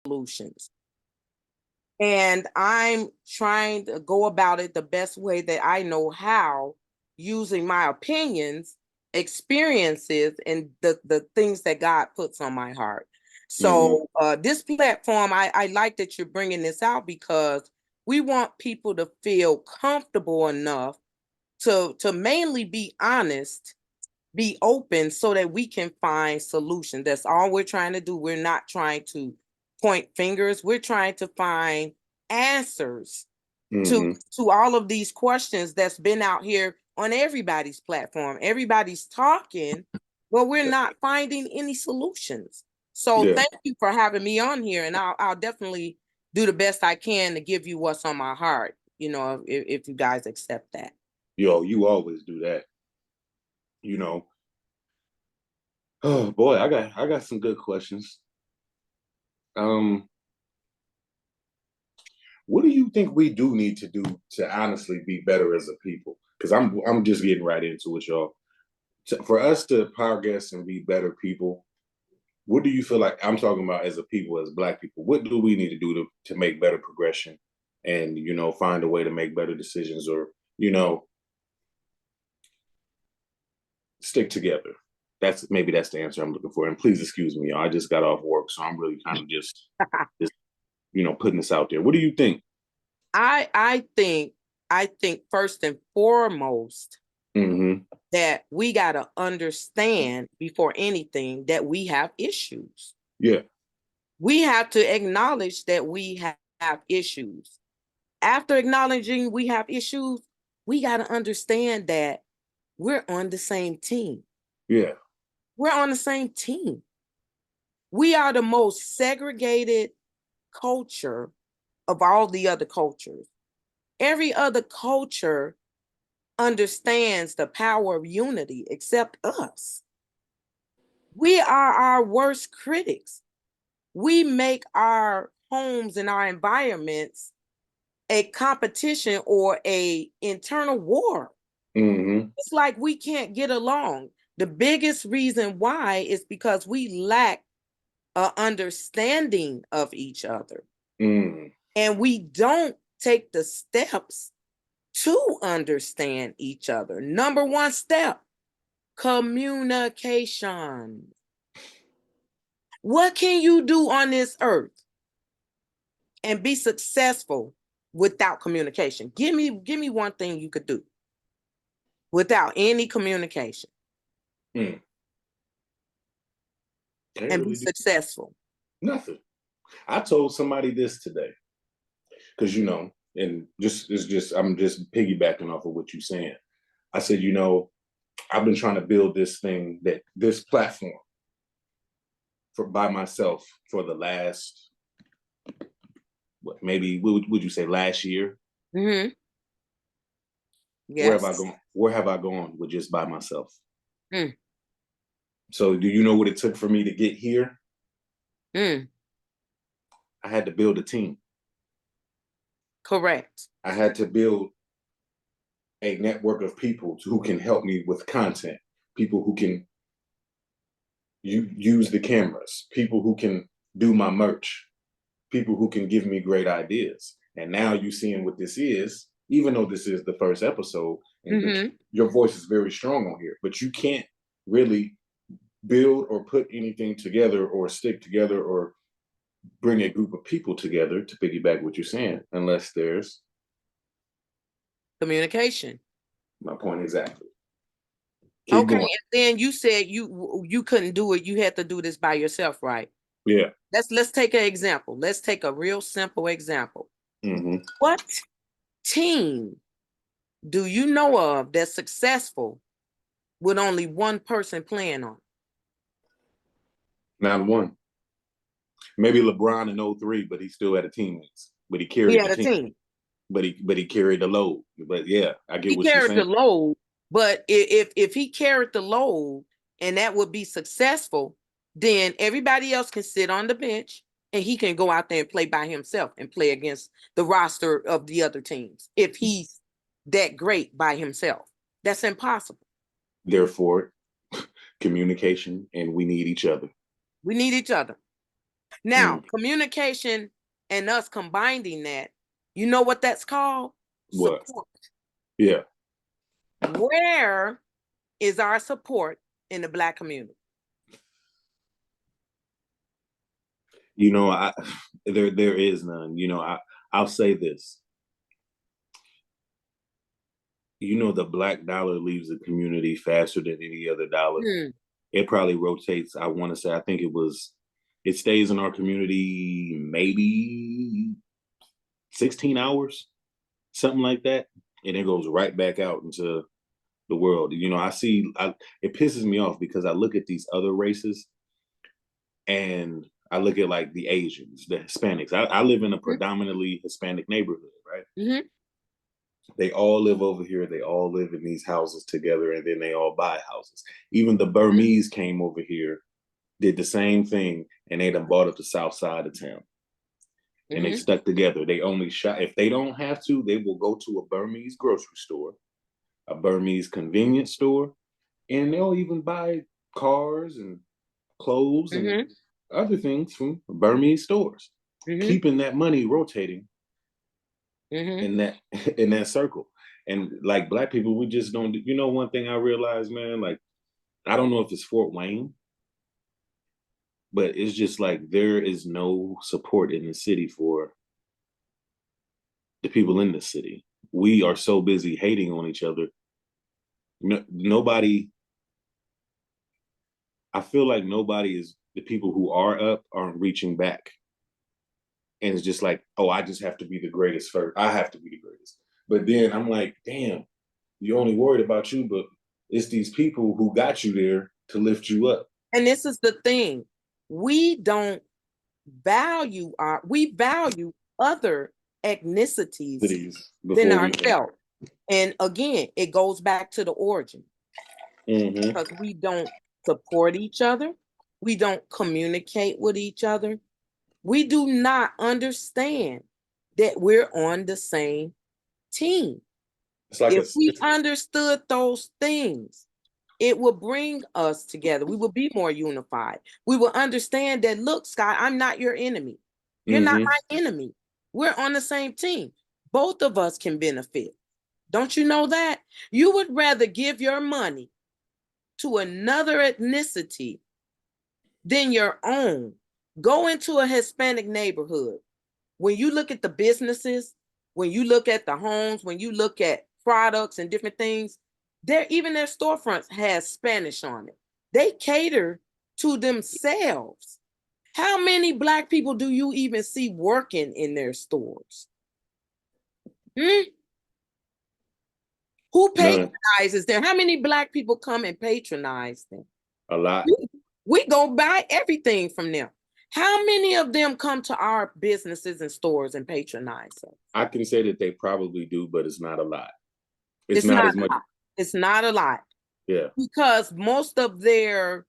solutions. And I'm trying to go about it the best way that I know how, using my opinions, experiences, and the things that God puts on my heart. So this platform, I like that you're bringing this out because we want people to feel comfortable enough to mainly be honest, be open so that we can find solutions. That's all we're trying to do. We're not trying to point fingers. We're trying to find answers to all of these questions that's been out here on everybody's platform. Everybody's talking, but we're not finding any solutions. So Yeah. thank you for having me on here, and I'll definitely do the best I can to give you what's on my heart, if you guys accept that. Yo, you always do that. You know. Oh boy, I got some good questions. Um, what do you think we do need to do to honestly be better as a people? Because I'm just getting right into it, y'all. For us to progress and be better people, what do you feel like? I'm talking about as a people, as Black people. What do we need to do to make better progression, and find a way to make better decisions, or stick together? That's the answer I'm looking for. And please excuse me, y'all. I just got off work, so I'm really kind of just putting this out there. What do you think? I think first and foremost Mm-hmm. that we got to understand before anything that we have issues. Yeah. We have to acknowledge that we have issues. After acknowledging we have issues, we got to understand that we're on the same team. Yeah. We're on the same team. We are the most segregated culture of all the other cultures. Every other culture understands the power of unity except us. We are our worst critics. We make our homes and our environments a competition or a internal war. Mm-hmm. It's like we can't get along. The biggest reason why is because we lack an understanding of each other. Mm. And we don't take the steps to understand each other. Number one step, communication. What can you do on this earth and be successful without communication? Give me one thing you could do without any communication Mm. Can't and be really do successful. nothing. I told somebody this today because and I'm just piggybacking off of what you're saying. I said, I've been trying to build this platform by myself for the last, what would you say, last year? Mm-hmm. Where have I Yes. gone? Where have I gone with just by myself? Mm. So do you know what it took for me to get here? Mm. I had to build a team. Correct. I had to build a network of people who can help me with content, people who can use the cameras, people who can do my merch, people who can give me great ideas. And now you seeing what this is, even though this is the first episode, and Mm-hmm. your voice is very strong on here, but you can't really build or put anything together or stick together or bring a group of people together, to piggyback what you're saying, unless there's Communication. my point exactly. Keep Okay, going. and then you said you couldn't do it. You had to do this by yourself, right? Yeah. Let's take an example. Let's take a real simple example. Mm-hmm. What team do you know of that's successful with only one person playing on? Not one. Maybe LeBron in '03, but he still had a teammates. But he He carried the had a team. team. But he carried the load. But yeah, I get He what you're carried the saying. load, but if he carried the load and that would be successful, then everybody else can sit on the bench and he can go out there and play by himself and play against the roster of the other teams. If he's that great by himself, that's impossible. Therefore, communication, and we need each other. We need each other. Now, communication and us combining that, you know what that's called? What? Support. Yeah. Where is our support in the Black community? You know, there is none. You know, I'll say this. You know, the Black dollar leaves the community faster than any other dollar. It probably rotates. I want to say, I think it stays in our community maybe 16 hours, something like that. And it goes right back out into the world. You know, it pisses me off because I look at these other races and I look at like the Asians, the Hispanics. I live in a predominantly Hispanic neighborhood, right? They all live over here. They all live in these houses together, and then they all buy houses. Even the Burmese came over here, did the same thing, and they done bought up the south side of town. And they stuck together. They only shop. If they don't have to, they will go to a Burmese grocery store, a Burmese convenience store, and they'll even buy cars and clothes and other things from Burmese stores, keeping that money rotating in that circle. And like Black people, we just don't. You know, one thing I realized, man, like I don't know if it's Fort Wayne, but it's just like there is no support in the city for the people in the city. We are so busy hating on each other. Nobody, I feel like nobody is, the people who are up aren't reaching back. And it's just like, oh, I just have to be the greatest first. I have to be the greatest. But then I'm like, damn, you're only worried about you, but it's these people who got you there to lift you up. And this is the thing. We don't value we value other ethnicities than ourselves. And again, it goes back to the origin. Because we don't support each other. We don't communicate with each other. We do not understand that we're on the same team. If we understood those things, it will bring us together. We will be more unified. We will understand that, look, Scott, I'm not your enemy. You're not my enemy. We're on the same team. Both of us can benefit. Don't you know that? You would rather give your money to another ethnicity than your own. Go into a Hispanic neighborhood. When you look at the businesses, when you look at the homes, when you look at products and different things, even their storefronts has Spanish on it. They cater to themselves. How many Black people do you even see working in their stores? Who patronizes them? How many Black people come and patronize them? A lot. We go buy everything from them. How many of them come to our businesses and stores and patronize us? I can say that they probably do, but it's not a lot. It's not as much. It's not a lot. Yeah. Because most of their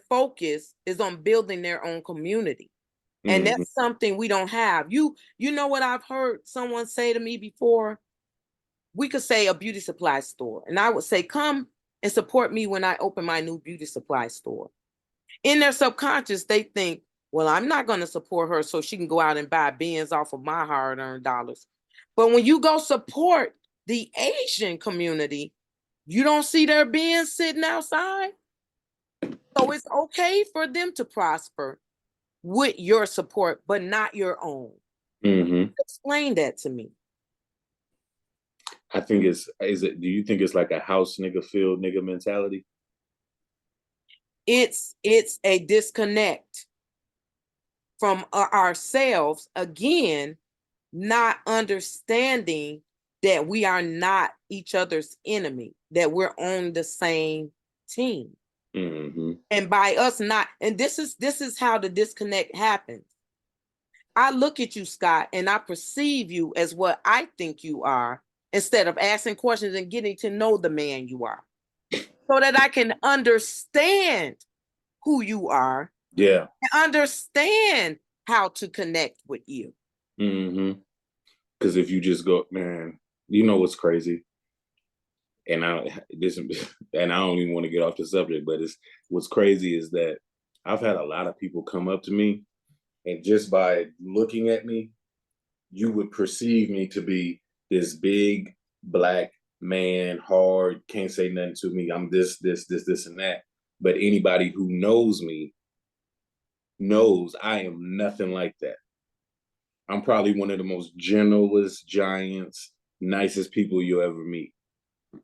focus is on building their own community. And that's something we don't have. You know what I've heard someone say to me before? We could say a beauty supply store. And I would say, come and support me when I open my new beauty supply store. In their subconscious, they think, well, I'm not going to support her so she can go out and buy bins off of my hard-earned dollars. But when you go support the Asian community, you don't see their bins sitting outside. So it's okay for them to prosper with your support, but not your own. Explain that to me. I think do you think it's like a house nigga field nigga mentality? It's a disconnect from ourselves, again, not understanding that we are not each other's enemy, that we're on the same team. And by us not, and this is how the disconnect happens. I look at you, Scott, and I perceive you as what I think you are, instead of asking questions and getting to know the man you are, so that I can understand who you are. Yeah. And understand how to connect with you. Because if you just go, man, you know what's crazy? And I don't even want to get off the subject, but what's crazy is that I've had a lot of people come up to me And just by looking at me, you would perceive me to be this big black man, hard, can't say nothing to me. I'm this, and that. But anybody who knows me knows I am nothing like that. I'm probably one of the most gentlest giants, nicest people you'll ever meet.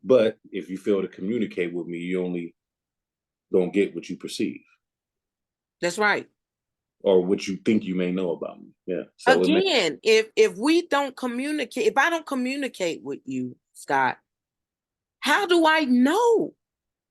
But if you fail to communicate with me, you only don't get what you perceive. That's right. Or what you think you may know about me. Yeah. So Again, if we don't communicate, if I don't communicate with you, Scott, how do I know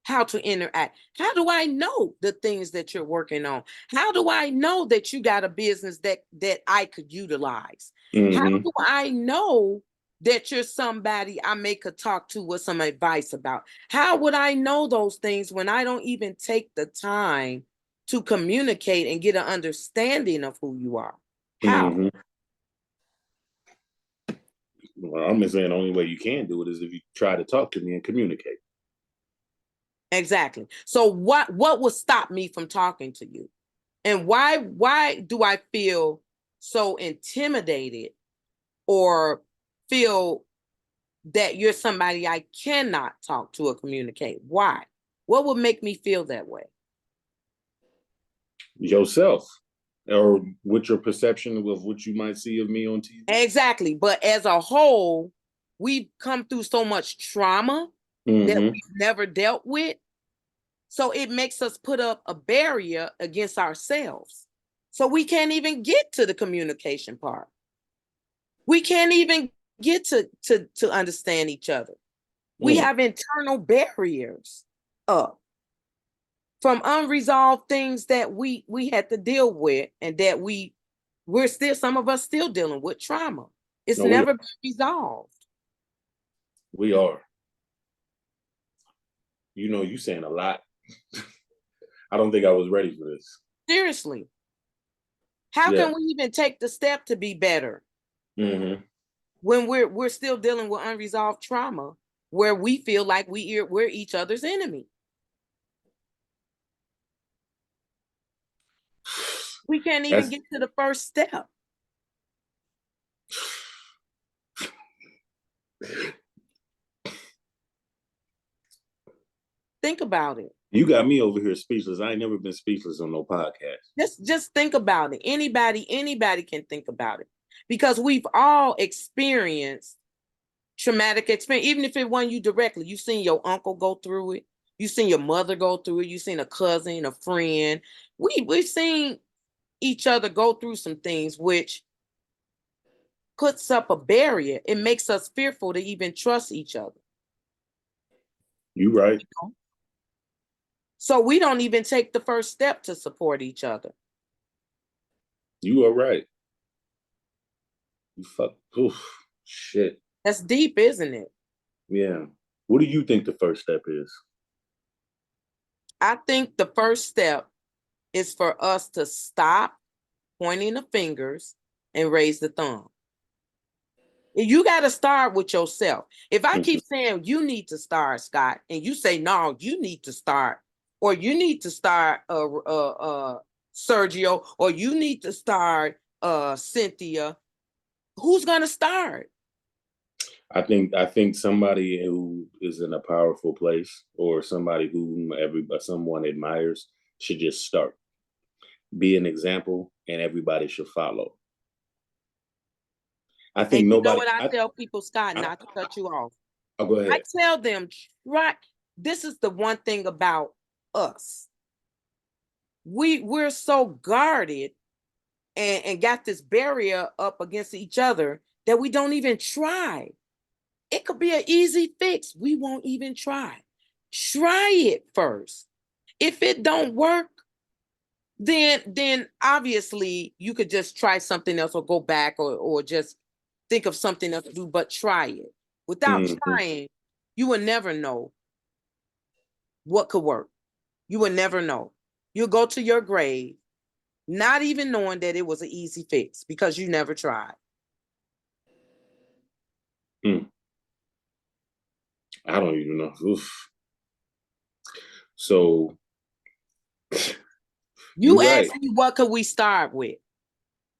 how to interact? How do I know the things that you're working on? How do I know that you got a business that I could utilize? How do I know that you're somebody I may could talk to with some advice about? How would I know those things when I don't even take the time to communicate and get an understanding of who you are? How? Well, I'm just saying the only way you can do it is if you try to talk to me and communicate. Exactly. So what would stop me from talking to you? And why do I feel so intimidated or feel that you're somebody I cannot talk to or communicate? Why? What would make me feel that way? Yourself, or with your perception of what you might see of me on TV. Exactly. But as a whole, we've come through so much trauma that we've never dealt with. So it makes us put up a barrier against ourselves. So we can't even get to the communication part. We can't even get to understand each other. We have internal barriers up from unresolved things that we had to deal with, and that we're still, some of us still dealing with trauma. It's never been resolved. We are. You know, you saying a lot. I don't think I was ready for this. Seriously. How can we even take the step to be better when we're still dealing with unresolved trauma, where we feel like we're each other's enemy? We can't even get to the first step. Think about it. You got me over here speechless. I ain't never been speechless on no podcast. Just think about it. Anybody can think about it, because we've all experienced traumatic experience, even if it wasn't you directly. You've seen your uncle go through it. You've seen your mother go through it. You've seen a cousin, a friend. We've seen each other go through some things, which puts up a barrier. It makes us fearful to even trust each other. You right. So we don't even take the first step to support each other. You are right. You fuck. Oof, shit. That's deep, isn't it? Yeah. What do you think the first step is? I think the first step is for us to stop pointing the fingers and raise the thumb. You got to start with yourself. If I keep saying you need to start, Scott, and you say no, you need to start, or you need to start, Sergio, or you need to start, Cynthia, who's gonna start? I think somebody who is in a powerful place, or somebody whom someone admires, should just start. Be an example, and everybody should follow. I think and nobody. You know what I tell people, Scott, not to cut you off. Oh, go ahead. I tell them, right. This is the one thing about us. We're so guarded and got this barrier up against each other that we don't even try. It could be an easy fix. We won't even try. Try it first. If it don't work, then obviously you could just try something else, or go back, or just think of something else to do, but try it. Without trying, you will never know what could work. You will never know. You'll go to your grave not even knowing that it was an easy fix, because you never tried. I don't even know. Oof. So you asked me, what could we start with?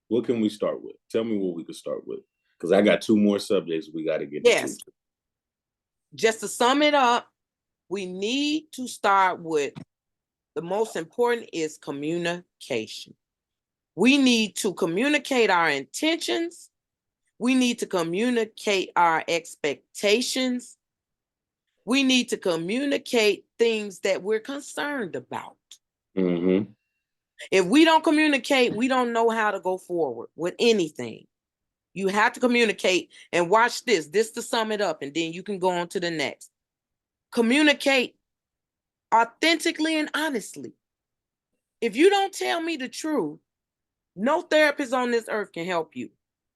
What can we start with? Tell me what we could start with, because I got two more subjects we got to get into. Yes. Just to sum it up, we need to start with the most important is communication. We need to communicate our intentions. We need to communicate our expectations. We need to communicate things that we're concerned about. Mm-hmm. If we don't communicate, we don't know how to go forward with anything. You have to communicate, and watch this to sum it up, and then you can go on to the next. Communicate authentically and honestly. If you don't tell me the truth, no therapist on this earth can help you,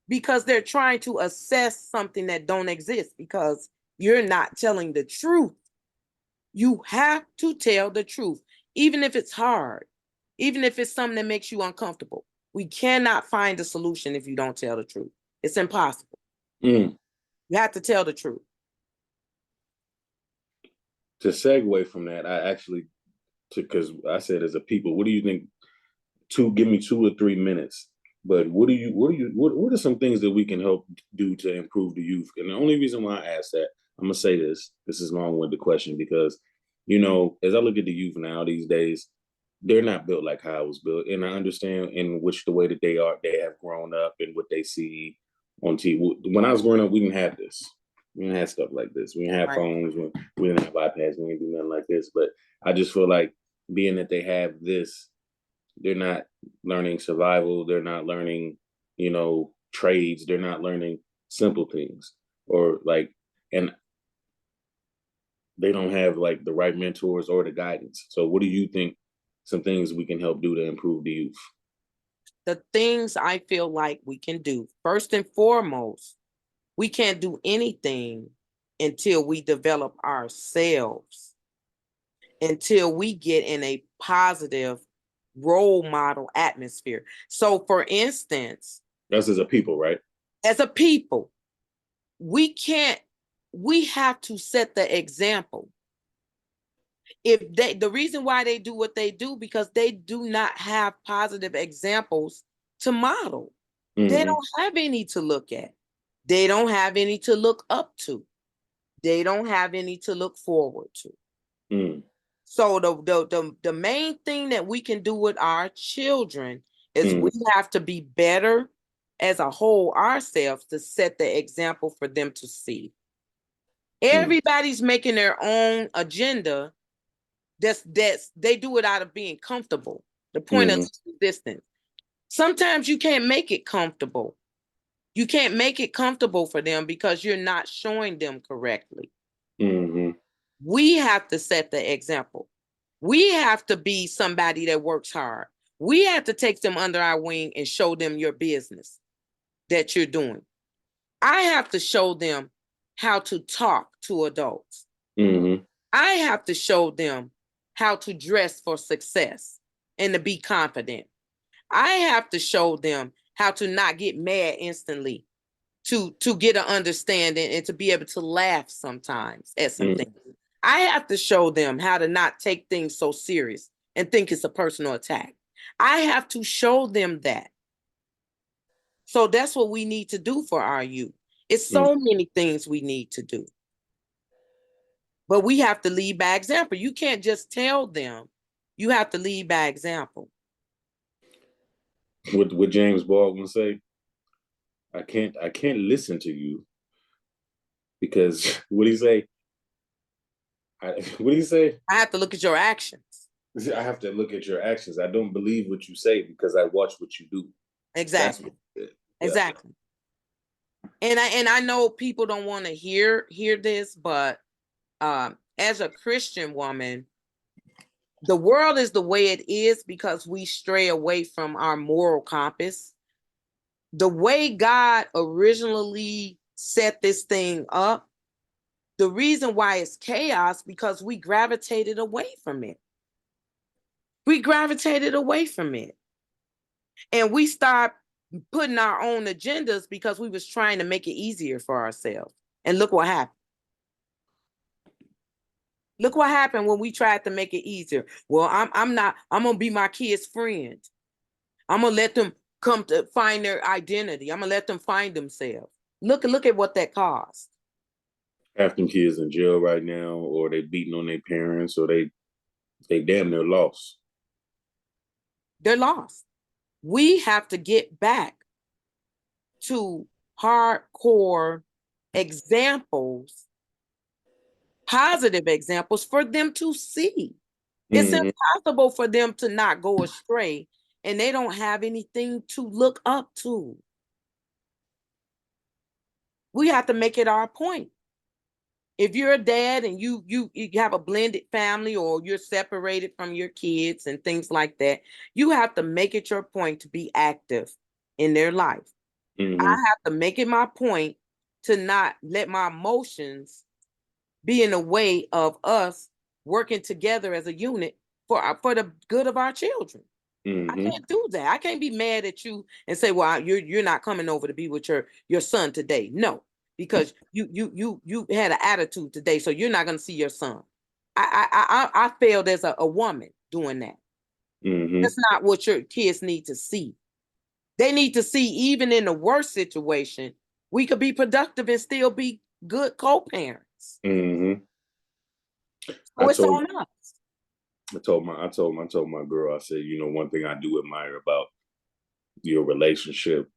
because they're trying to assess something that don't exist because you're not telling the truth. You have to tell the truth, even if it's hard, even if it's something that makes you uncomfortable. We cannot find a solution if you don't tell the truth. It's impossible. You have to tell the truth. To segue from that, I actually, because I said as a people, what do you think? Give me 2 or 3 minutes. But what are some things that we can help do to improve the youth? And the only reason why I ask that, I'm gonna say this. This is long with the question because, as I look at the youth now these days, they're not built like how I was built, and I understand in which the way that they have grown up and what they see on TV. When I was growing up, we didn't have this. We didn't have stuff like this. We didn't have phones. We didn't have iPads. We didn't do nothing like this. But I just feel like being that they have this, they're not learning survival. They're not learning, trades. They're not learning simple things, and they don't have like the right mentors or the guidance. So what do you think some things we can help do to improve the youth? The things I feel like we can do, first and foremost, we can't do anything until we develop ourselves, until we get in a positive role model atmosphere. So for instance, us as a people, right? As a people, we have to set the example. The reason why they do what they do, because they do not have positive examples to model. They don't have any to look at. They don't have any to look up to. They don't have any to look forward to. So the main thing that we can do with our children is we have to be better as a whole ourselves to set the example for them to see. Everybody's making their own agenda. That's they do it out of being comfortable. The point of resistance. Sometimes you can't make it comfortable. You can't make it comfortable for them because you're not showing them correctly. We have to set the example. We have to be somebody that works hard. We have to take them under our wing and show them your business that you're doing. I have to show them how to talk to adults. I have to show them how to dress for success and to be confident. I have to show them how to not get mad instantly, to get an understanding and to be able to laugh sometimes at some things. I have to show them how to not take things so serious and think it's a personal attack. I have to show them that. So that's what we need to do for our youth. It's so many things we need to do. But we have to lead by example. You can't just tell them. You have to lead by example. What James Baldwin say? I can't listen to you because what do you say? What do you say? I have to look at your actions. I have to look at your actions. I don't believe what you say because I watch what you do. Exactly. Exactly. And I know people don't want to hear this, but as a Christian woman, the world is the way it is because we stray away from our moral compass. The way God originally set this thing up, the reason why it's chaos, because we gravitated away from it. We gravitated away from it. And we start putting our own agendas because we was trying to make it easier for ourselves. And look what happened. Look what happened when we tried to make it easier. Well, I'm gonna be my kid's friend. I'm gonna let them come to find their identity. I'm gonna let them find themselves. Look at what that costs. Half them kids in jail right now, or they beating on their parents, or they damn near lost. They're lost. We have to get back to hardcore examples, positive examples for them to see. It's impossible for them to not go astray, and they don't have anything to look up to. We have to make it our point. If you're a dad and you have a blended family, or you're separated from your kids and things like that, you have to make it your point to be active in their life. I have to make it my point to not let my emotions be in the way of us working together as a unit for the good of our children. I can't do that. I can't be mad at you and say, well, you're not coming over to be with your son today. No, because you had an attitude today, so you're not going to see your son. I failed as a woman doing that. That's not what your kids need to see. They need to see, even in the worst situation, we could be productive and still be good co-parents. So it's on us. I told my girl, I said, you know, one thing I do admire about your relationship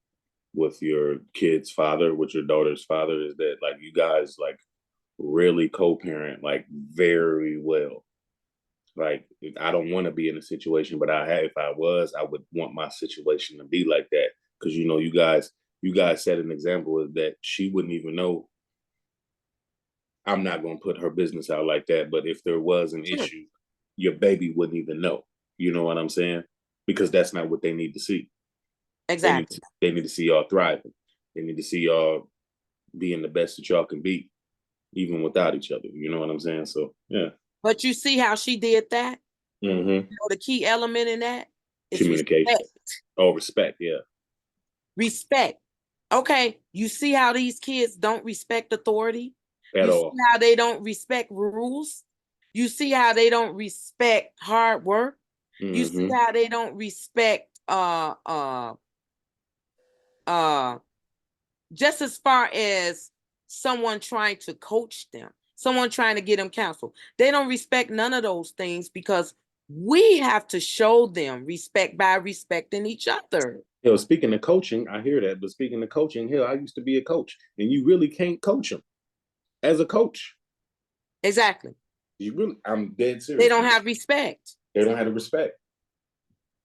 with your kid's father, with your daughter's father, is that like you guys like really co-parent like very well. Like I don't want to be in a situation, but if I was, I would want my situation to be like that. Because you know, you guys set an example of that she wouldn't even know. I'm not gonna put her business out like that, but if there was an issue, your baby wouldn't even know. You know what I'm saying? Because that's not what they need to see. Exactly. They need to see y'all thriving. They need to see y'all being the best that y'all can be, even without each other. You know what I'm saying? So yeah. But you see how she did that? You know, the key element in that is communication. Respect. Oh, respect. Yeah. Respect. Okay. You see how these kids don't respect authority? At all. See how they don't respect rules? You see how they don't respect hard work? You see how they don't respect just as far as someone trying to coach them, someone trying to get them counsel. They don't respect none of those things, because we have to show them respect by respecting each other. Yo, speaking of coaching, I hear that, but speaking of coaching, I used to be a coach, and you really can't coach them as a coach. Exactly. I'm dead serious. They don't have respect. They don't have the respect.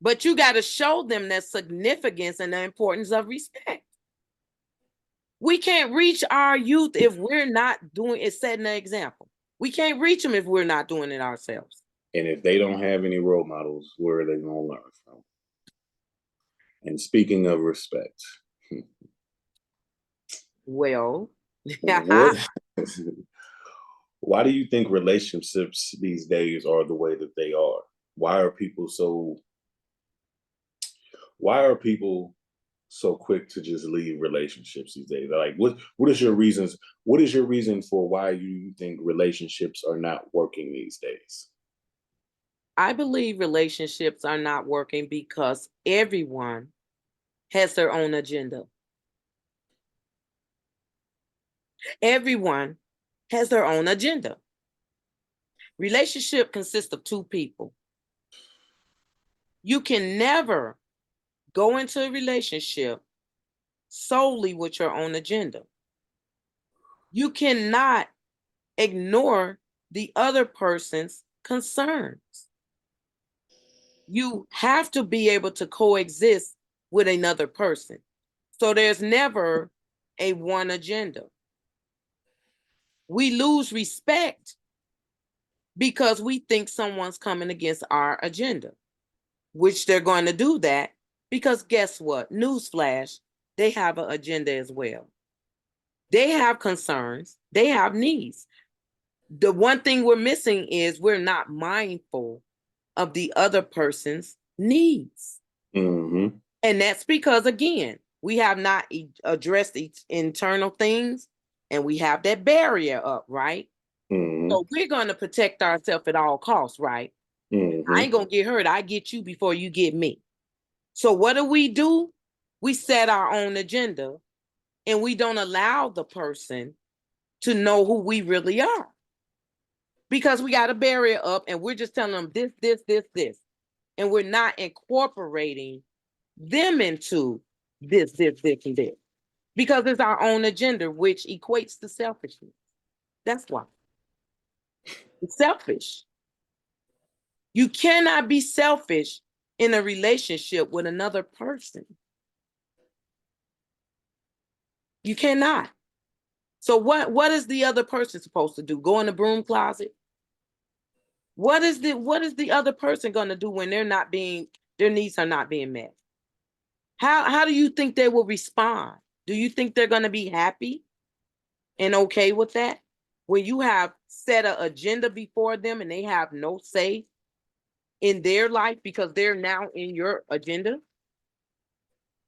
But you got to show them the significance and the importance of respect. We can't reach our youth if we're not doing it, setting an example. We can't reach them if we're not doing it ourselves. And if they don't have any role models, where are they going to learn from? And speaking of respect, well, why do you think relationships these days are the way that they are? Why are people so quick to just leave relationships these days? Like, what is your reasons? What is your reason for why you think relationships are not working these days? I believe relationships are not working because everyone has their own agenda. Everyone has their own agenda. Relationship consists of two people. You can never go into a relationship solely with your own agenda. You cannot ignore the other person's concerns. You have to be able to coexist with another person. So there's never a one agenda. We lose respect because we think someone's coming against our agenda, which they're going to do that because guess what? Newsflash, they have an agenda as well. They have concerns. They have needs. The one thing we're missing is we're not mindful of the other person's needs. And that's because, again, we have not addressed each internal things, and we have that barrier up, right? So we're going to protect ourselves at all costs, right? I ain't going to get hurt. I get you before you get me. So what do? We set our own agenda and we don't allow the person to know who we really are. Because we got a barrier up and we're just telling them this. And we're not incorporating them into this, and this. Because it's our own agenda, which equates to selfishness. That's why. It's selfish. You cannot be selfish in a relationship with another person. You cannot. So what is the other person supposed to do? Go in the broom closet? What is the other person going to do when their needs are not being met? How do you think they will respond? Do you think they're going to be happy and okay with that? When you have set an agenda before them and they have no say in their life because they're now in your agenda,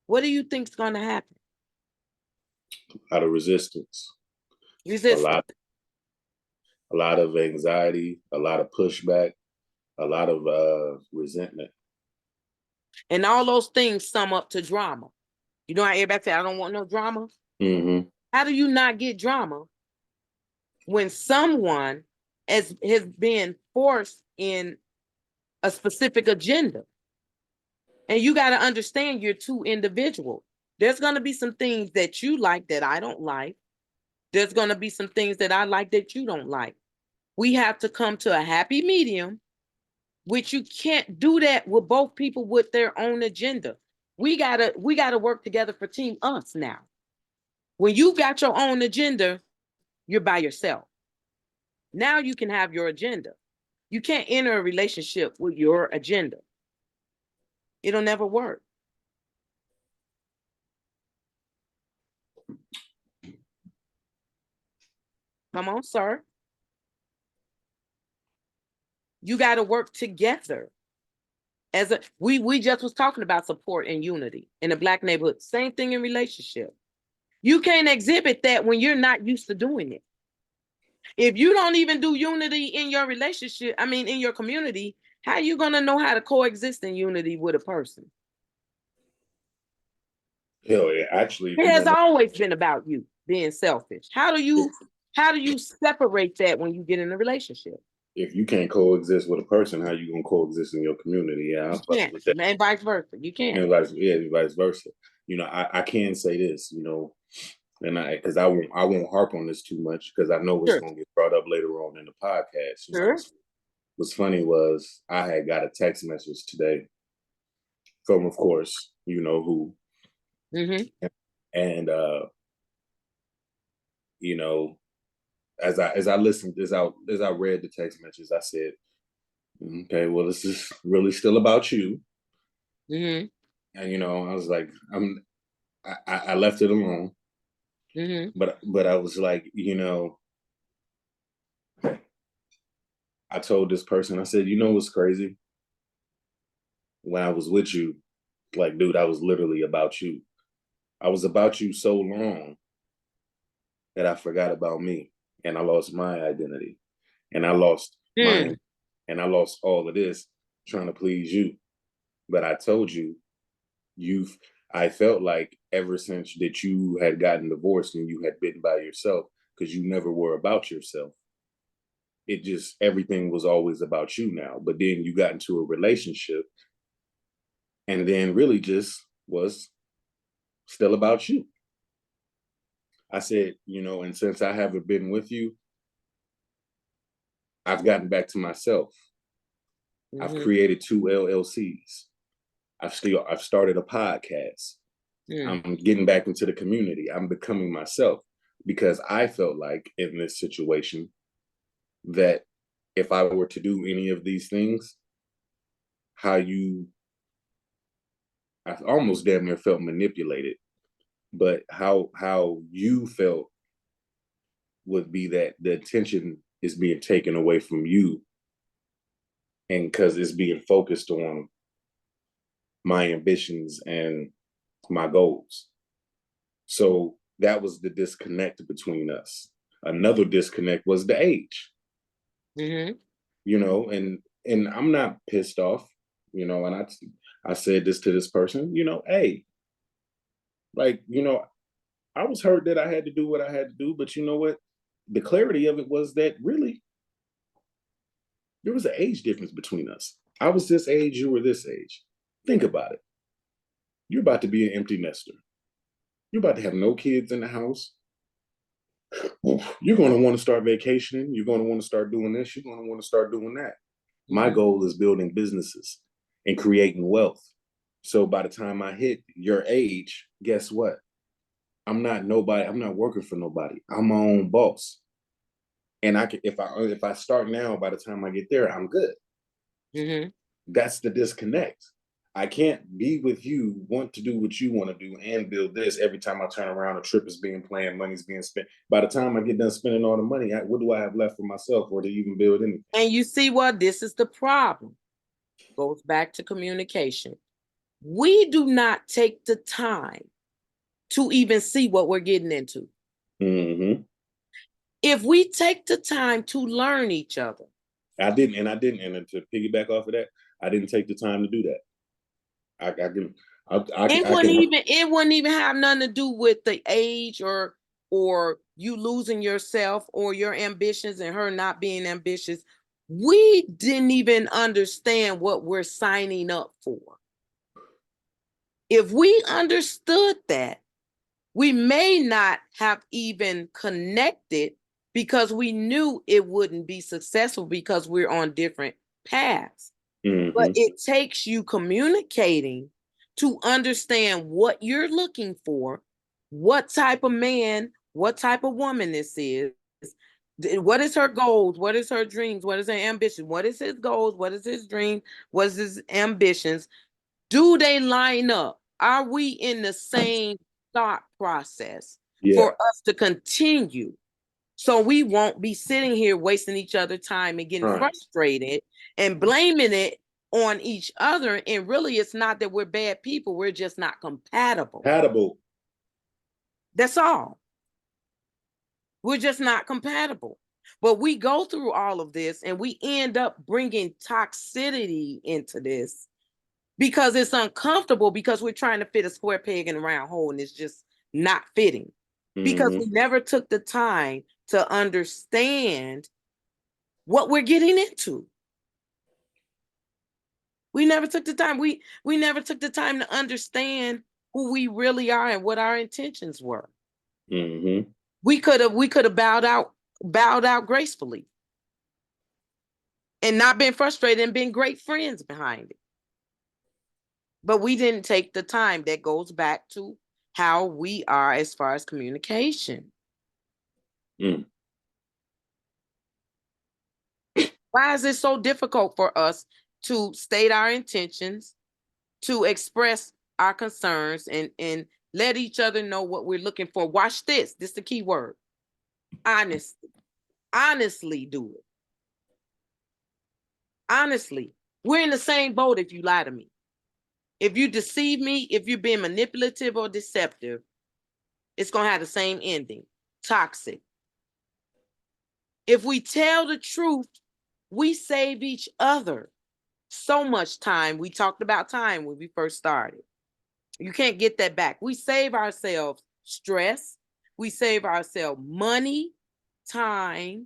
what do you think is going to happen? A lot of resistance, Resistance. a lot of anxiety, a lot of pushback, a lot of resentment. And all those things sum up to drama. You know how everybody say, I don't want no drama? Mm-hmm. How do you not get drama when someone has been forced in a specific agenda? And you got to understand you're two individuals. There's going to be some things that you like that I don't like. There's going to be some things that I like that you don't like. We have to come to a happy medium, which you can't do that with both people with their own agenda. We gotta work together for Team Us now. When you got your own agenda, you're by yourself. Now you can have your agenda. You can't enter a relationship with your agenda. It'll never work. Come on, sir. You got to work together. As we just was talking about support and unity in the Black neighborhood. Same thing in relationship. You can't exhibit that when you're not used to doing it. If you don't even do unity in your relationship, in your community, how are you going to know how to coexist in unity with a person? Hell yeah, actually, It has always been about you being selfish. How do you separate that when you get in a relationship? If you can't coexist with a person, how you gonna coexist in your community? Yeah, You can't. And vice versa. You can't. And vice versa. I can say this, and because I won't harp on this too much because I know it's gonna get brought up later on in the podcast. What's funny was I had got a text message today from, of course, you know who. Mm-hmm. And as I listened, as I read the text message, I said, okay, well, this is really still about you. Mm-hmm. And I was like, I left it alone. Mm-hmm. But I was like, I told this person, I said, what's crazy? When I was with you, like, dude, I was literally about you. I was about you so long that I forgot about me, and I lost my identity, and I lost mine, and I lost all of this trying to please you. But I told you, I felt like ever since that you had gotten divorced and you had been by yourself, because you never were about yourself. It just, everything was always about you now. But then you got into a relationship and then really just was still about you. I said, and since I haven't been with you, I've gotten back to myself. Mm-hmm. I've created 2 LLCs. I've started a podcast. I'm getting back into the community. I'm becoming myself because I felt like in this situation that if I were to do any of these things, I almost damn near felt manipulated, but how you felt would be that the attention is being taken away from you, and because it's being focused on my ambitions and my goals. So that was the disconnect between us. Another disconnect was the age. Mm-hmm. And I'm not pissed off, and I said this to this person, hey, Like, I was hurt that I had to do what I had to do, but you know what? The clarity of it was that really there was an age difference between us. I was this age, you were this age. Think about it. You're about to be an empty nester. You're about to have no kids in the house. You're going to want to start vacationing. You're going to want to start doing this. You're going to want to start doing that. My goal is building businesses and creating wealth. So by the time I hit your age, guess what? I'm not nobody. I'm not working for nobody. I'm my own boss. And I can, if I start now, by the time I get there, I'm good. Mm-hmm. That's the disconnect. I can't be with you, want to do what you want to do, and build this. Every time I turn around, a trip is being planned, money's being spent. By the time I get done spending all the money, what do I have left for myself, or to even build anything? And you see what? This is the problem. Goes back to communication. We do not take the time to even see what we're getting into. Mm-hmm. If we take the time to learn each other. I didn't, and to piggyback off of that, I didn't take the time to do that. It wouldn't even have nothing to do with the age or you losing yourself or your ambitions and her not being ambitious. We didn't even understand what we're signing up for. If we understood that, we may not have even connected because we knew it wouldn't be successful because we're on different paths. Mm-hmm. But it takes you communicating to understand what you're looking for, what type of man, what type of woman this is, what is her goals, what is her dreams, what is her ambition, what is his goals, what is his dream, what is his ambitions. Do they line up? Are we in the same thought process for us to continue? So we won't be sitting here wasting each other's time and getting frustrated and blaming it on each other. And really, it's not that we're bad people. We're just not compatible. That's all. We're just not compatible. But we go through all of this and we end up bringing toxicity into this because it's uncomfortable because we're trying to fit a square peg in a round hole and it's just not fitting. Because we never took the time to understand what we're getting into. We never took the time. We never took the time to understand who we really are and what our intentions were. Mm-hmm. We could have bowed out gracefully and not been frustrated and been great friends behind it. But we didn't take the time. That goes back to how we are as far as communication. Why is it so difficult for us to state our intentions, to express our concerns, and let each other know what we're looking for? Watch this. This is the key word. Honestly. Honestly do it. Honestly. We're in the same boat if you lie to me. If you deceive me, if you're being manipulative or deceptive, it's going to have the same ending. Toxic. If we tell the truth, we save each other so much time. We talked about time when we first started. You can't get that back. We save ourselves stress. We save ourselves money, time,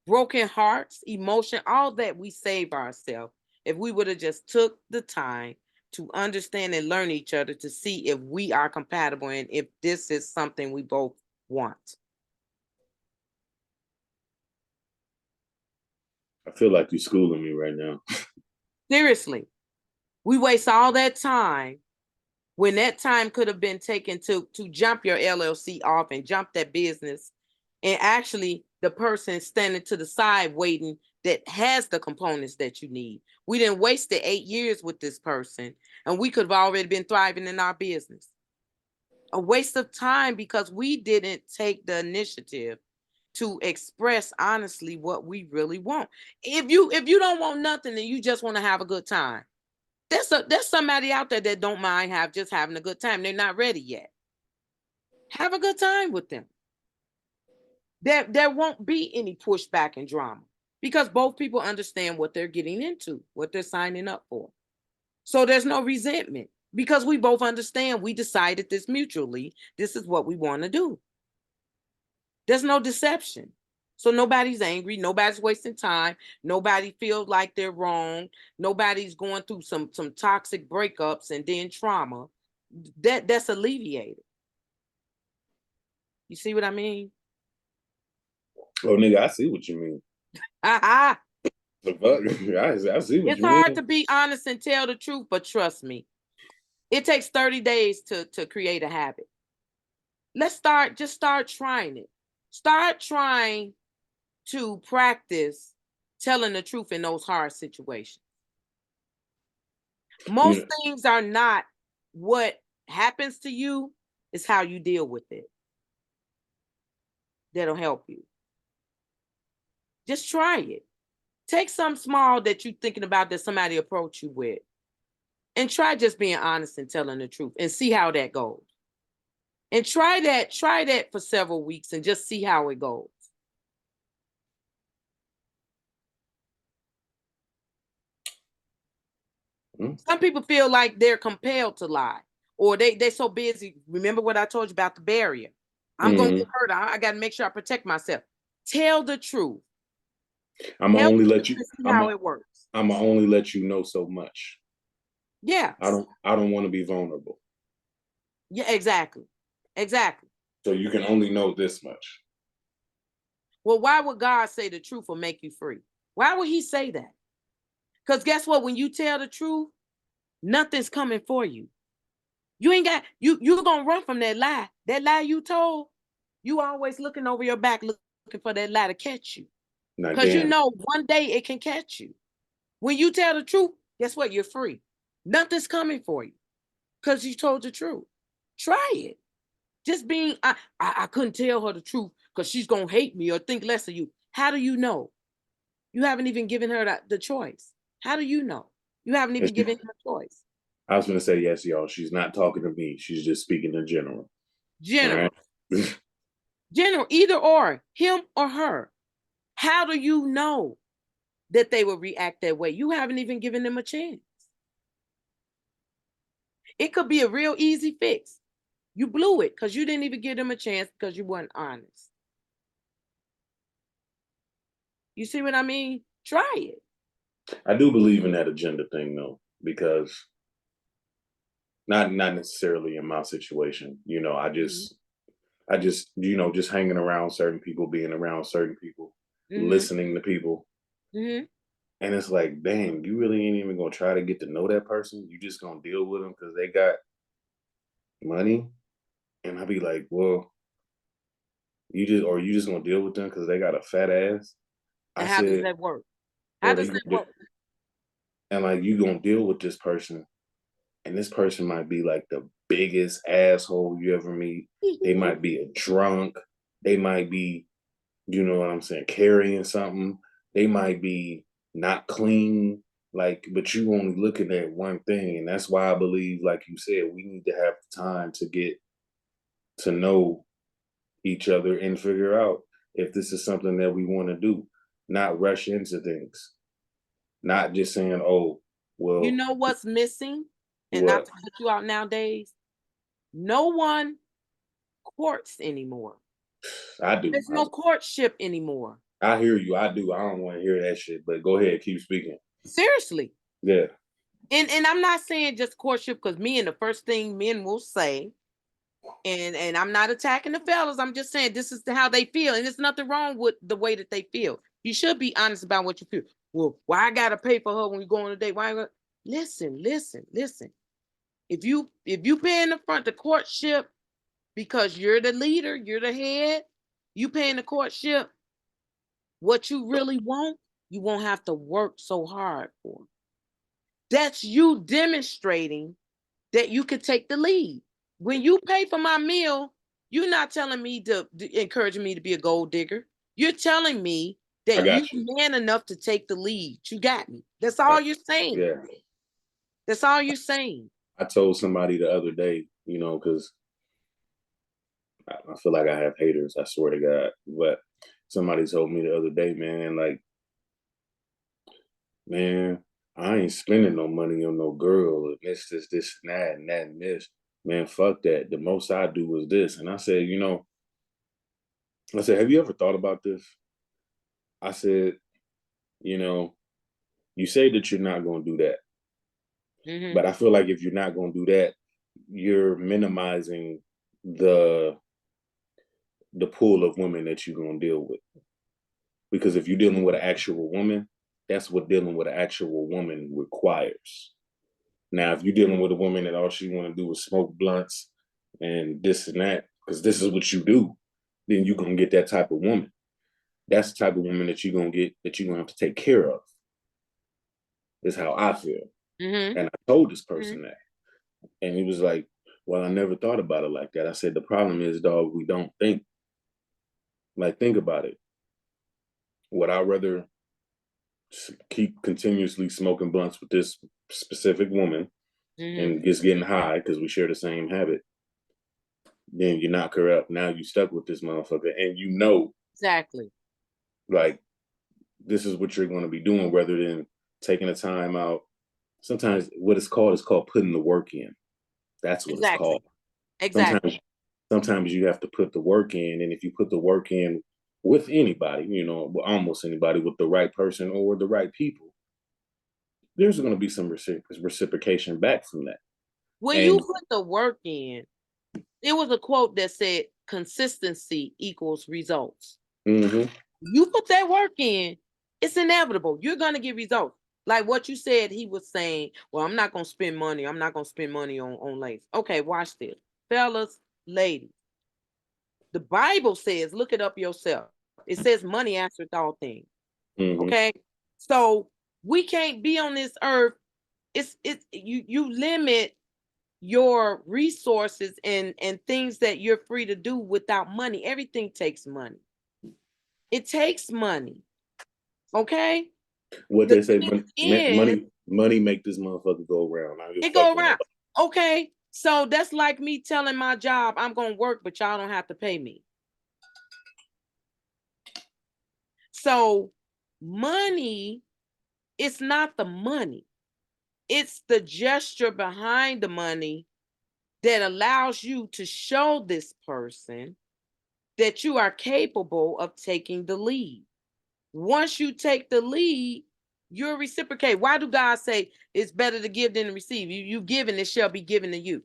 broken hearts, emotion, all that we save ourselves if we would have just took the time to understand and learn each other to see if we are compatible and if this is something we both want. I feel like you're schooling me right now. Seriously. We waste all that time when that time could have been taken to jump your LLC off and jump that business. And actually the person standing to the side waiting that has the components that you need. We didn't waste the 8 years with this person and we could have already been thriving in our business. A waste of time because we didn't take the initiative to express honestly what we really want. If you don't want nothing and you just want to have a good time, there's somebody out there that don't mind just having a good time. They're not ready yet. Have a good time with them. There won't be any pushback and drama because both people understand what they're getting into, what they're signing up for. So there's no resentment. because we both understand we decided this mutually. This is what we want to do. There's no deception. So nobody's angry. Nobody's wasting time. Nobody feels like they're wrong. Nobody's going through some toxic breakups and then trauma. That's alleviated. You see what I mean? Oh, nigga, I see what you mean. The fuck? I see what It's you mean. hard to be honest and tell the truth, but trust me, it takes 30 days to create a habit. Just start trying it. Start trying to practice telling the truth in those hard situations. Most things are not what happens to you, it's how you deal with it. That'll help you. Just try it. Take something small that you're thinking about that somebody approach you with, and try just being honest and telling the truth and see how that goes. And try that for several weeks and just see how it goes. Some people feel like they're compelled to lie, or they're so busy. Remember what I told you about the barrier? I'm gonna get hurt. I got to make sure I protect myself. Tell the truth. I'm gonna only let you see how it works. I'm gonna only let you know so much. Yeah. I don't want to be vulnerable. Yeah, exactly. So you can only know this much. Well, why would God say the truth will make you free? Why would he say that? Because guess what? When you tell the truth, nothing's coming for you. You ain't got you're gonna run from that lie. That lie you told, you always looking over your back looking for that lie to catch you. Because you know one day it can catch you. When you tell the truth, guess what? You're free. Nothing's coming for you because you told the truth. Try it. Just being, I couldn't tell her the truth because she's gonna hate me or think less of you. How do you know? You haven't even given her the choice. How do you know? You haven't even given her a choice. I was gonna say yes, y'all. She's not talking to me. She's just speaking in general. General. Right? General, either or, him or her. How do you know that they will react that way? You haven't even given them a chance. It could be a real easy fix. You blew it because you didn't even give them a chance because you weren't honest. You see what I mean? Try it. I do believe in that agenda thing though, because not necessarily in my situation. I just just hanging around certain people, being around certain people, listening to people. And it's like, dang, you really ain't even gonna try to get to know that person. You just gonna deal with them because they got money. And I'll be like, well, you just gonna deal with them because they got a fat ass. And how does that work? How does that work? And like you gonna deal with this person, and this person might be like the biggest asshole you ever meet. They might be a drunk. They might be, you know what I'm saying, carrying something. They might be not clean. Like, but you only looking at one thing, and that's why I believe, like you said, we need to have time to get to know each other and figure out if this is something that we want to do. Not rush into things. Not just saying, "Oh, well." You know what's missing, and What? not to cut you out nowadays. No one courts anymore. I do. There's no courtship anymore. I hear you. I do. I don't want to hear that shit, but go ahead, keep speaking. Seriously. Yeah. And I'm not saying just courtship because men, the first thing men will say, and I'm not attacking the fellas. I'm just saying this is how they feel, and there's nothing wrong with the way that they feel. You should be honest about what you feel. Well, why I gotta pay for her when we go on a date? Why? Listen. If you pay in the front the courtship because you're the leader, you're the head, you pay in the courtship. What you really want, you won't have to work so hard for. That's you demonstrating that you could take the lead. When you pay for my meal, you're not telling me to encouraging me to be a gold digger. You're telling me that you're man enough to take the lead. You got me. That's all you're saying. Yeah. That's all you're saying. I told somebody the other day, because I feel like I have haters, I swear to God. But somebody told me the other day, man, like, man, I ain't spending no money on no girl, and this, and that, and this. Man, fuck that. The most I do is this. And I said, I said, have you ever thought about this? I said, you know, you say that you're not going to do that. Mm-hmm. But I feel like if you're not going to do that, you're minimizing the pool of women that you're going to deal with. Because if you're dealing with an actual woman, that's what dealing with an actual woman requires. Now, if you're dealing with a woman that all she want to do is smoke blunts and this and that, because this is what you do, then you're gonna get that type of woman. That's the type of woman that you're gonna get, that you're gonna have to take care of. Is how I feel. Mm-hmm. And I told this Mm-hmm. person that, and he was like, "Well, I never thought about it like that." I said, "The problem is, dog, we don't think. Like, think about it. Would I rather keep continuously smoking blunts with this specific woman Mm-hmm. and just getting high because we share the same habit? Then you knock her up. Now you stuck with this motherfucker, and Exactly. like, this is what you're going to be doing, rather than taking the time out. Sometimes what it's called is called putting the work in. That's what it's called. Exactly. Exactly. Sometimes, sometimes you have to put the work in, and if you put the work in with anybody, almost anybody, with the right person or the right people, there's going to be some reciprocation back from that. When you And put the work in, there was a quote that said consistency equals results. mm-hmm, You put that work in, it's inevitable. You're gonna get results. Like what you said, he was saying, well, I'm not gonna spend money. I'm not gonna spend money on ladies. Okay, watch this. Fellas, ladies. The Bible says, look it up yourself. It says money answers all things. mm-hmm. Okay. So we can't be on this earth. It's you limit your resources and things that you're free to do without money. Everything takes money. It takes money. Okay. What The they say, thing is, money make this motherfucker go around. I don't give it a fuck go with around. nobody. Okay. So that's like me telling my job I'm gonna work, but y'all don't have to pay me. So money, it's not the money. It's the gesture behind the money that allows you to show this person that you are capable of taking the lead. Once you take the lead, you're reciprocate. Why do God say it's better to give than to receive? You give and it shall be given to you.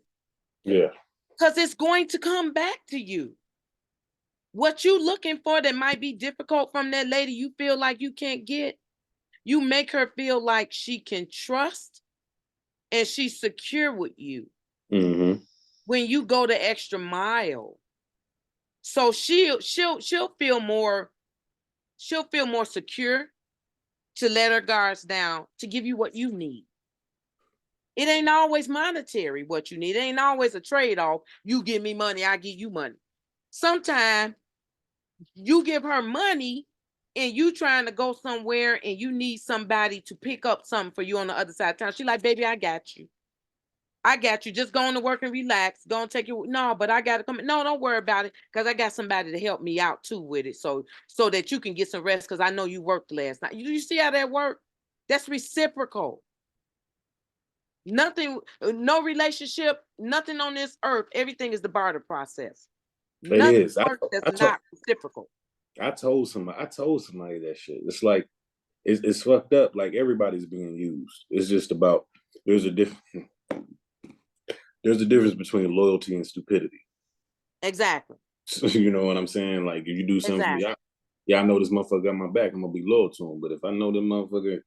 Yeah. Because it's going to come back to you. What you looking for that might be difficult from that lady you feel like you can't get, you make her feel like she can trust and she's secure with you Mm-hmm. when you go the extra mile. So she'll feel more secure to let her guards down to give you what you need. It ain't always monetary what you need. It ain't always a trade-off. You give me money, I give you money. Sometimes you give her money and you trying to go somewhere and you need somebody to pick up something for you on the other side of town. She like, baby, I got you. I got you. Just go to work and relax. Go and take you. No, but I got to come. No, don't worry about it because I got somebody to help me out too with it. So that you can get some rest because I know you worked last night. You see how that works? That's reciprocal. Nothing, no relationship, nothing on this earth. Everything is the barter process. It Nothing is. works that's not reciprocal. I told somebody that shit. It's like, it's fucked up. Like, everybody's being used. It's just about, there's a difference. There's a difference between loyalty and stupidity. Exactly. So, you know what I'm saying? Like, if you do something for me, Exactly. yeah, I know this motherfucker got my back. I'm gonna be loyal to him. But if I know this motherfucker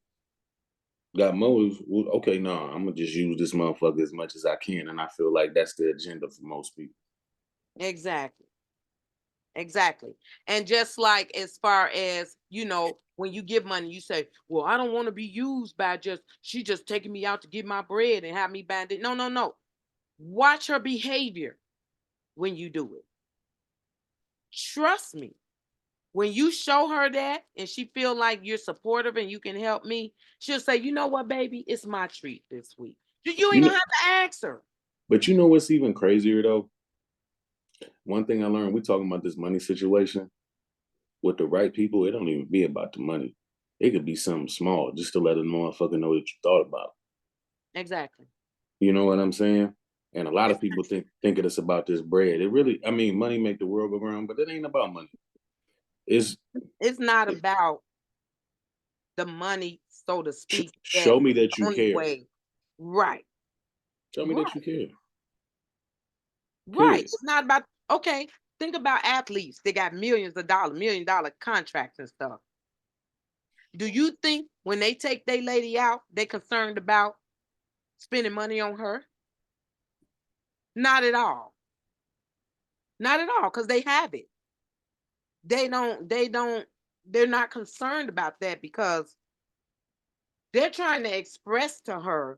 got motives, well, okay, nah, I'm gonna just use this motherfucker as much as I can. And I feel like that's the agenda for most people. Exactly. Exactly. And just like as far as, when you give money, you say, well, I don't want to be used by she just taking me out to get my bread and have me banded. No, no, no. Watch her behavior when you do it. Trust me. When you show her that and she feel like you're supportive and you can help me, she'll say, you know what, baby, it's my treat this week. You You ain't know, gonna have to ask her. but you know what's even crazier though? One thing I learned, we talking about this money situation with the right people, it don't even be about the money. It could be something small just to let a motherfucker know that you thought about Exactly. it. You know what I'm saying? And a lot of It's people think it's about this bread. It really, I mean, money make the world go round, but it ain't about money. It's it's not about the money, so to speak. That show me that you only care. way. Right. Show me that you Right. care. Right. Period. It's not about, okay, think about athletes. They got millions of dollars, $1 million contracts and stuff. Do you think when they take their lady out, they concerned about spending money on her? Not at all. Not at all, because they have it. They're not concerned about that because they're trying to express to her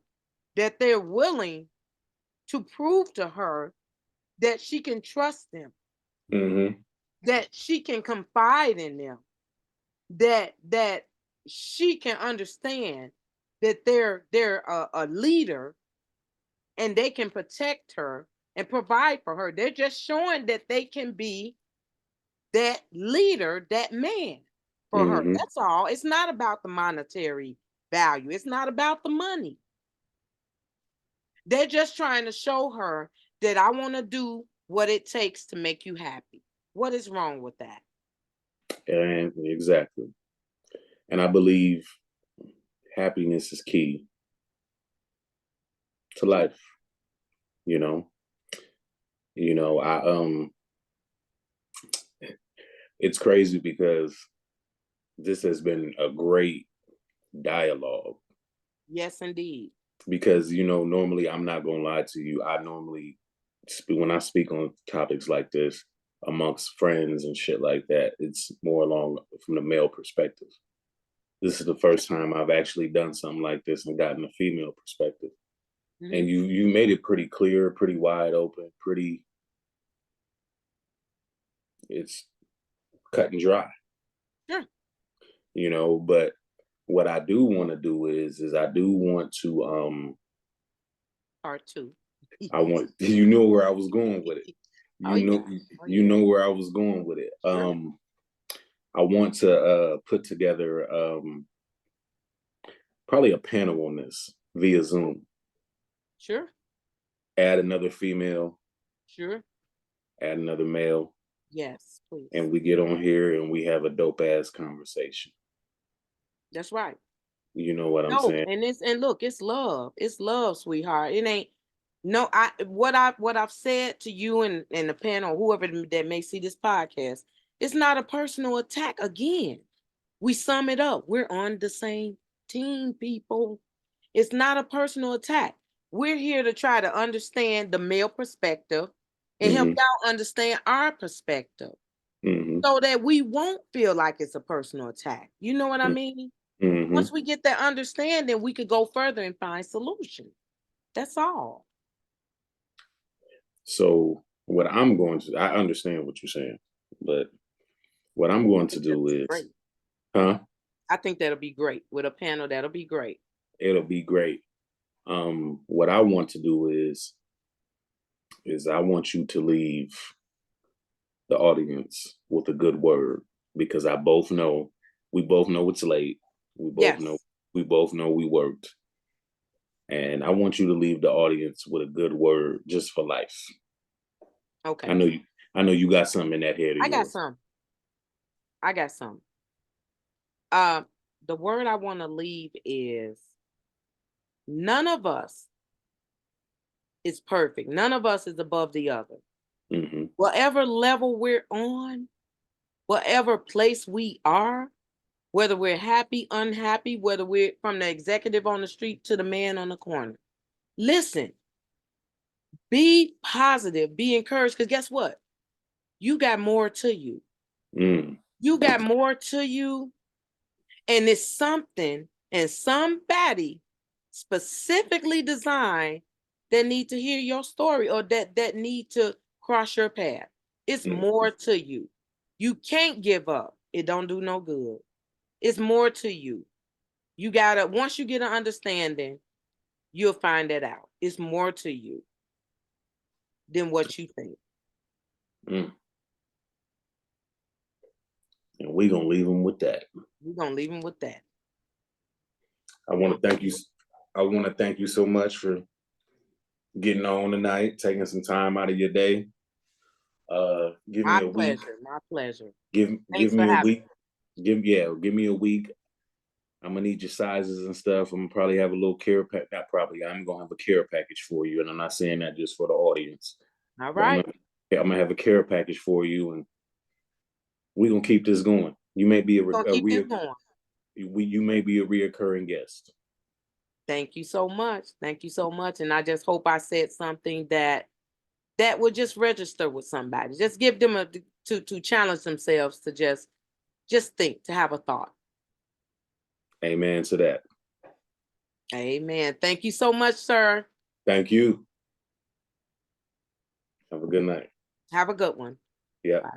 that they're willing to prove to her that she can trust them, Mm-hmm. that she can confide in them, that she can understand that they're a leader and they can protect her and provide for her. They're just showing that they can be that leader, that man for her. Mm-hmm. That's all. It's not about the monetary value. It's not about the money. They're just trying to show her that I want to do what it takes to make you happy. What is wrong with that? And exactly. And I believe happiness is key to Sure. life. You know. I it's crazy because this has been a great dialogue Yes, indeed. because normally I'm not gonna lie to you. I normally when I speak on topics like this amongst friends and shit like that, it's more along from the male perspective. This is the first time I've actually done something like this and gotten a female perspective. Mhm. And you made it pretty clear, pretty wide open, pretty it's cut and dry, Sure. but what I do want to do is I do want to Part two. I want you know where I was going with it. Oh You yeah. know Oh you yeah. know where I was going with it. Sure. I want to put together probably a panel on this via Zoom. Sure. Add another female, Sure. add another male, Yes, please. and we get on here and we have a dope ass conversation. That's right. You know what I'm No, saying? and look, it's love. It's love, sweetheart. It ain't no I what I've said to you and the panel, whoever that may see this podcast, it's not a personal attack again. We sum it up. We're on the same team, people. It's not a personal attack. We're here to try to understand the male perspective and help Hmm. y'all understand our perspective Hmm. so that we won't feel like it's a personal attack. You know what I mean? Hmm. Once we get that understanding, we could go further and find solutions. That's all. So what I'm going to, I understand what you're saying, but what I'm I going to think that'll do be is, great. huh? I think that'll be great with a panel. That'll be great. It'll be great. What I want to do is I want you to leave the audience with a good word because we both know it's late. We both know Yes. we both know we worked. And I want you to leave the audience with a good word just for life. I Okay. know you I know you got something in that head of I got yours. some. I got some. Uh, the word I want to leave is none of us is perfect. None of us is above the other. Hmm. Whatever level we're on, whatever place we are, whether we're happy, unhappy, whether we're from the executive on the street to the man on the corner. Listen, be positive, be encouraged, because guess what? You got more to you. Mm. You got more to you, and it's something and somebody specifically designed that need to hear your story or that need to cross your path. It's Mm. more to you. You can't give up. It don't do no good. It's more to you. You gotta, once you get an understanding, you'll find that out. It's more to you than what you think. Mm. And we gonna leave them with that. We're gonna leave them with that. I want to thank you. I want to thank you so much for getting on tonight, taking some time out of your day. Give me My a week. pleasure. My pleasure. Give Thanks for me a having week. Give me a week. I'm gonna need your sizes and stuff. I'm gonna probably have a little care pack. Not probably. I'm gonna have a care package for you, and I'm not saying that just for the audience. me. All But right. I'm gonna have a care package for you, and we're gonna keep this going. You may be We're gonna keep this going. you may be a reoccurring guest. Thank you so much. Thank you so much. And I just hope I said something that would just register with somebody. Just give them to challenge themselves to just think, to have a thought. Amen to that. Amen. Thank you so much, sir. Thank you. Have a good night. Have a good one. Yeah. Bye.